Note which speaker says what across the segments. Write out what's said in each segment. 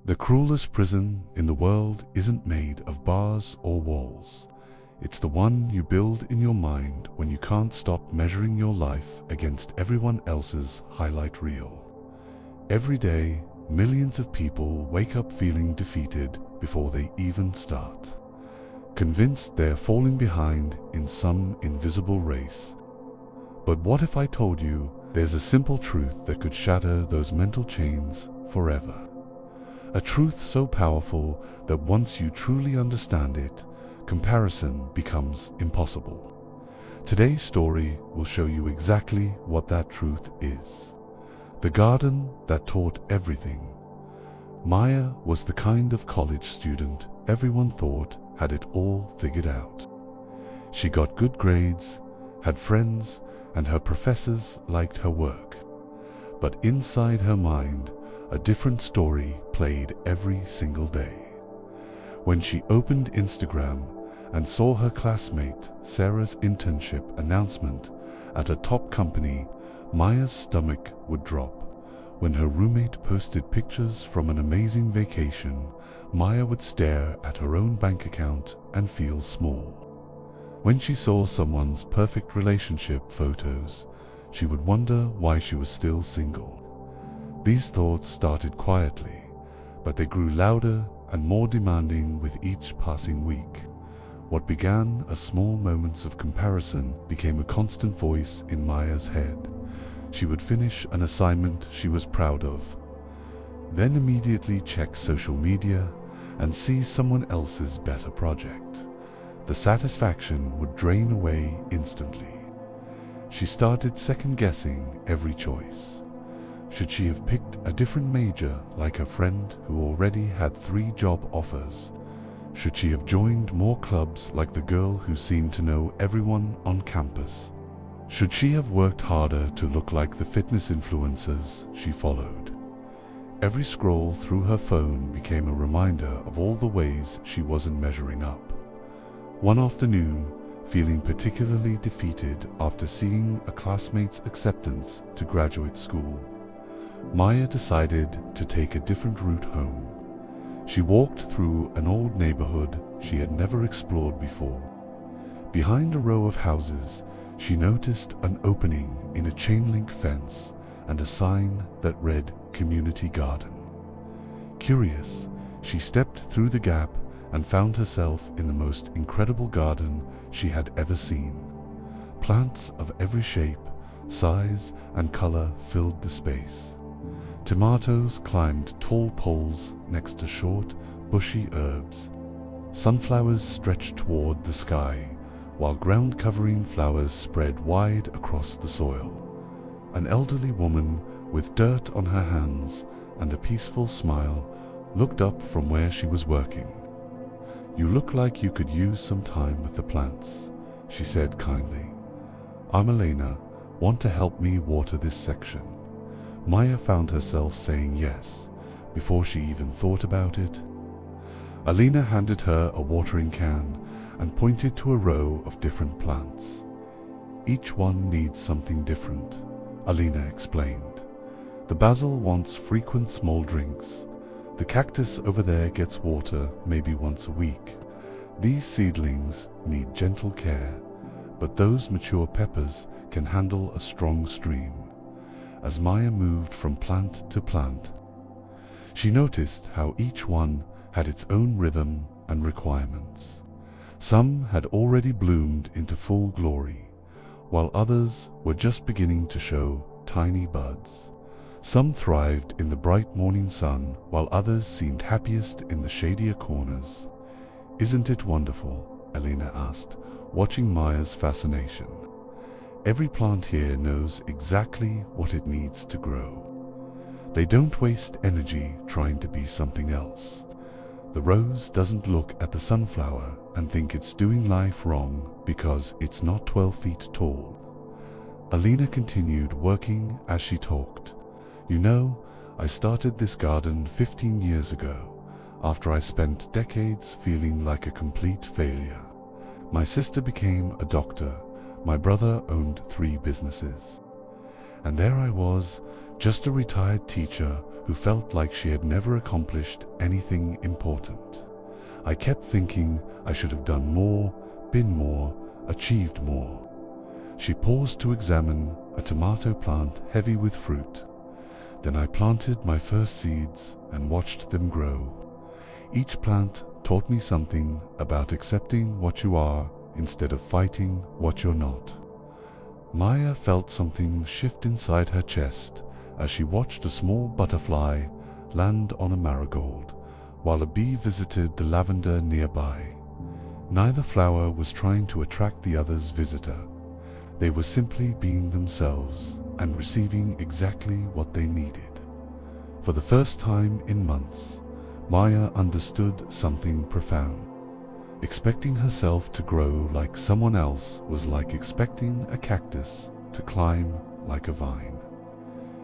Speaker 1: The cruelest prison in the world isn't made of bars or walls. It's the one you build in your mind when you can't stop measuring your life against everyone else's highlight reel. Every day, millions of people wake up feeling defeated before they even start, convinced they're falling behind in some invisible race. But what if I told you there's a simple truth that could shatter those mental chains forever? A truth so powerful that once you truly understand it, comparison becomes impossible. Today's story will show you exactly what that truth is. The garden that taught everything. Maya was the kind of college student everyone thought had it all figured out. She got good grades, had friends, and her professors liked her work. But inside her mind, a different story played every single day. When she opened Instagram and saw her classmate Sarah's internship announcement at a top company, Maya's stomach would drop. When her roommate posted pictures from an amazing vacation, Maya would stare at her own bank account and feel small. When she saw someone's perfect relationship photos, she would wonder why she was still single. These thoughts started quietly, but they grew louder and more demanding with each passing week. What began as small moments of comparison became a constant voice in Maya's head. She would finish an assignment she was proud of, then immediately check social media and see someone else's better project. The satisfaction would drain away instantly. She started second-guessing every choice. Should she have picked a different major like her friend who already had 3 job offers? Should she have joined more clubs like the girl who seemed to know everyone on campus? Should she have worked harder to look like the fitness influencers she followed? Every scroll through her phone became a reminder of all the ways she wasn't measuring up. One afternoon, feeling particularly defeated after seeing a classmate's acceptance to graduate school, Maya decided to take a different route home. She walked through an old neighborhood she had never explored before. Behind a row of houses, she noticed an opening in a chain-link fence and a sign that read "Community Garden." Curious, she stepped through the gap and found herself in the most incredible garden she had ever seen. Plants of every shape, size, and color filled the space. Tomatoes climbed tall poles next to short, bushy herbs. Sunflowers stretched toward the sky, while ground-covering flowers spread wide across the soil. An elderly woman with dirt on her hands and a peaceful smile looked up from where she was working. "You look like you could use some time with the plants," she said kindly. "I'm Elena. Want to help me water this section?" Maya found herself saying yes before she even thought about it. Alina handed her a watering can and pointed to a row of different plants. "Each one needs something different," Alina explained. "The basil wants frequent small drinks. The cactus over there gets water maybe once a week. These seedlings need gentle care, but those mature peppers can handle a strong stream." As Maya moved from plant to plant, she noticed how each one had its own rhythm and requirements. Some had already bloomed into full glory, while others were just beginning to show tiny buds. Some thrived in the bright morning sun, while others seemed happiest in the shadier corners. "Isn't it wonderful?" Elena asked, watching Maya's fascination. "Every plant here knows exactly what it needs to grow. They don't waste energy trying to be something else. The rose doesn't look at the sunflower and think it's doing life wrong because it's not 12 feet tall." Alina continued working as she talked. "You know, I started this garden 15 years ago, after I spent decades feeling like a complete failure. My sister became a doctor, my brother owned 3 businesses. And there I was, just a retired teacher who felt like she had never accomplished anything important. I kept thinking I should have done more, been more, achieved more. She paused to examine a tomato plant heavy with fruit. Then I planted my first seeds and watched them grow. Each plant taught me something about accepting what you are instead of fighting what you're not. Maya felt something shift inside her chest as she watched a small butterfly land on a marigold, while a bee visited the lavender nearby. Neither flower was trying to attract the other's visitor. They were simply being themselves and receiving exactly what they needed. For the first time in months, Maya understood something profound. Expecting herself to grow like someone else was like expecting a cactus to climb like a vine.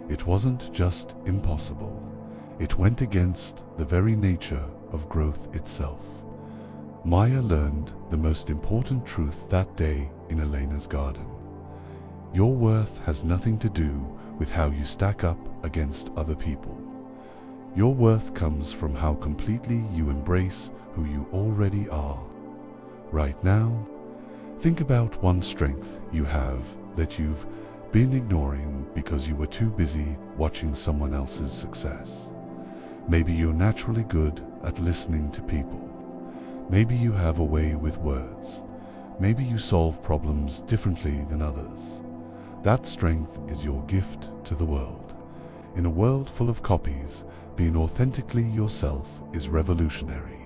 Speaker 1: It wasn't just impossible. It went against the very nature of growth itself. Maya learned the most important truth that day in Elena's garden. Your worth has nothing to do with how you stack up against other people. Your worth comes from how completely you embrace who you already are. Right now, think about one strength you have that you've been ignoring because you were too busy watching someone else's success. Maybe you're naturally good at listening to people. Maybe you have a way with words. Maybe you solve problems differently than others. That strength is your gift to the world. In a world full of copies, being authentically yourself is revolutionary.